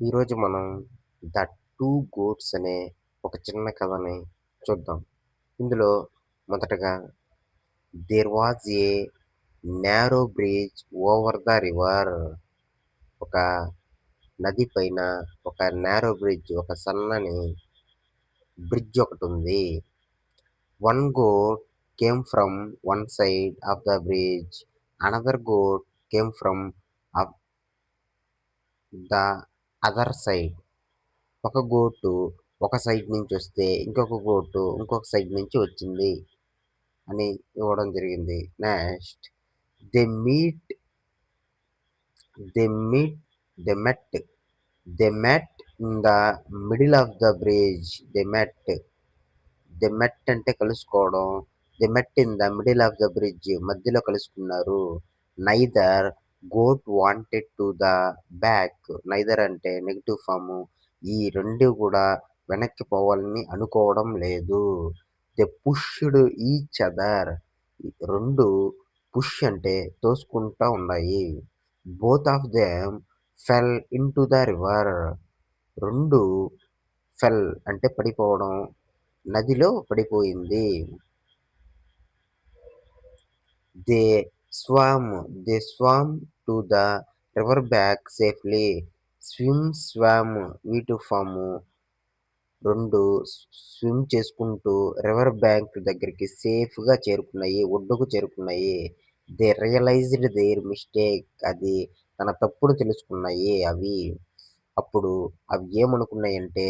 ఈరోజు మనం 'the two goats' అనే ఒక చిన్న కథని చూద్దాం. ఇందులో మొదటగా 'there was a narrow bridge over the river' ఒక నది పైన ఒక నారో బ్రిడ్జ్, ఒక సన్నని బ్రిడ్జ్ ఒకటుంది. One goat came from one side of the bridge, another goat came from up the other side. ఒక గోటు ఒక సైడ్ నుంచొస్తే, ఇంకొక గోటు ఇంకొక సైడ్ నుంచి వచ్చింది అని ఇవ్వడం జరిగింది. Next they meet they meet they met they met in the middle of the bridge. They met అంటే కలుసుకోవడం. They met in the middle of the bridge, మధ్యలో కలుసుకున్నారు. Neither goat wanted to the back. నైదర్ అంటే negative form. ఈ 2 కూడా వెనక్కి పోవాలని అనుకోవడం లేదు. They pushed each other. 2 push అంటే తోసుకుంటా ఉన్నాయి. Both of them fell into the river. 2 fell అంటే పడిపోవడం, నదిలో పడిపోయింది. They swam they swam to the river back safely. Swam వీటి ఫాము. 2 స్విమ్ చేసుకుంటూ రివర్ బ్యాంక్ దగ్గరికి సేఫ్‌గా చేరుకున్నాయి. ఒడ్డుకు చేరుకున్నాయి. They realized their mistake. అది తన తప్పును తెలుసుకున్నాయి అవి. అప్పుడు అవి ఏమనుకున్నాయంటే,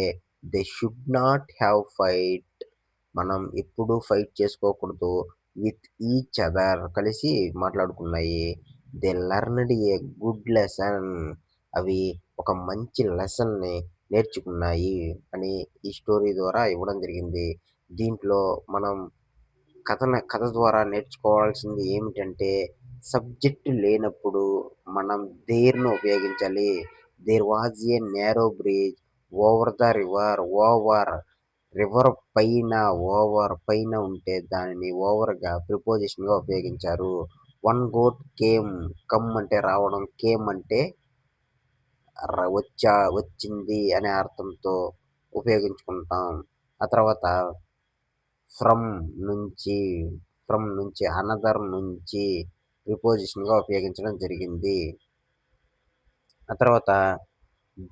they should not have fight. మనం ఎప్పుడూ ఫైట్ చేసుకోకూడదు. With each other. కలిసి మాట్లాడుకున్నాయి. They learned a good lesson. అవి ఒక మంచి లెసన్‌ని నేర్చుకున్నాయి అని ఈ స్టోరీ ద్వారా ఇవ్వడం జరిగింది. దీంట్లో మనం కథ ద్వారా నేర్చుకోవాల్సింది ఏమిటంటే, సబ్జెక్ట్ లేనప్పుడు మనం దేర్‌ను ఉపయోగించాలి. There was a narrow bridge over the river. River పైన, పైన ఉంటే దానిని ఓవర్‌గా ప్రిపోజిషన్‌గా ఉపయోగించారు. One goat came. కమ్ అంటే రావడం. కేమ్ అంటే వచ్చింది అనే అర్థంతో ఉపయోగించుకుంటాం. ఆ తర్వాత ఫ్రమ్ నుంచి, అనదర్ నుంచి ప్రిపోజిషన్‌గా ఉపయోగించడం జరిగింది. ఆ తర్వాత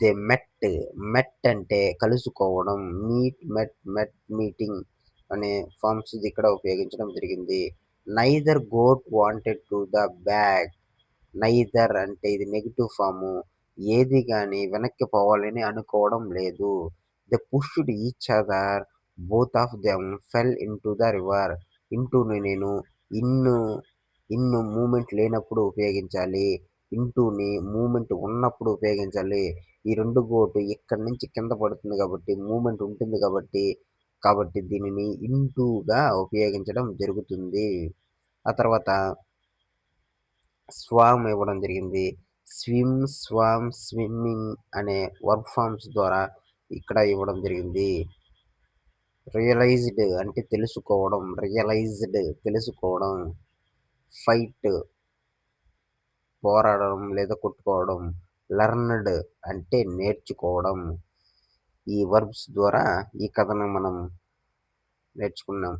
దే మెట్ అంటే కలుసుకోవడం. మీటింగ్ అనే ఫార్మ్స్ ఇది ఇక్కడ ఉపయోగించడం జరిగింది. Neither goat wanted to the back. నైదర్ అంటే ఇది నెగెటివ్ ఫాము. ఏది గాని వెనక్కి పోవాలని అనుకోవడం లేదు. They pushed each other. Both of them fell into the river. ఇంటూని నేను ఇన్ను మూవ్‌మెంట్ లేనప్పుడు ఉపయోగించాలి. ఇంటూని మూవ్‌మెంట్ ఉన్నప్పుడు ఉపయోగించాలి. ఈ 2 గోటు ఇక్కడి నుంచి కింద పడుతుంది కాబట్టి మూవ్‌మెంట్ ఉంటుంది కాబట్టి దీనిని ఇంటూగా ఉపయోగించడం జరుగుతుంది. ఆ తర్వాత స్వామ్ ఇవ్వడం జరిగింది. స్విమ్మింగ్ అనే వర్బ్ ఫార్మ్స్ ద్వారా ఇక్కడ ఇవ్వడం జరిగింది. రియలైజ్డ్ అంటే తెలుసుకోవడం. ఫైట్ పోరాడడం లేదా కొట్టుకోవడం. లెర్న్డ్ అంటే నేర్చుకోవడం. ఈ వర్బ్స్ ద్వారా ఈ కథను మనం నేర్చుకున్నాం.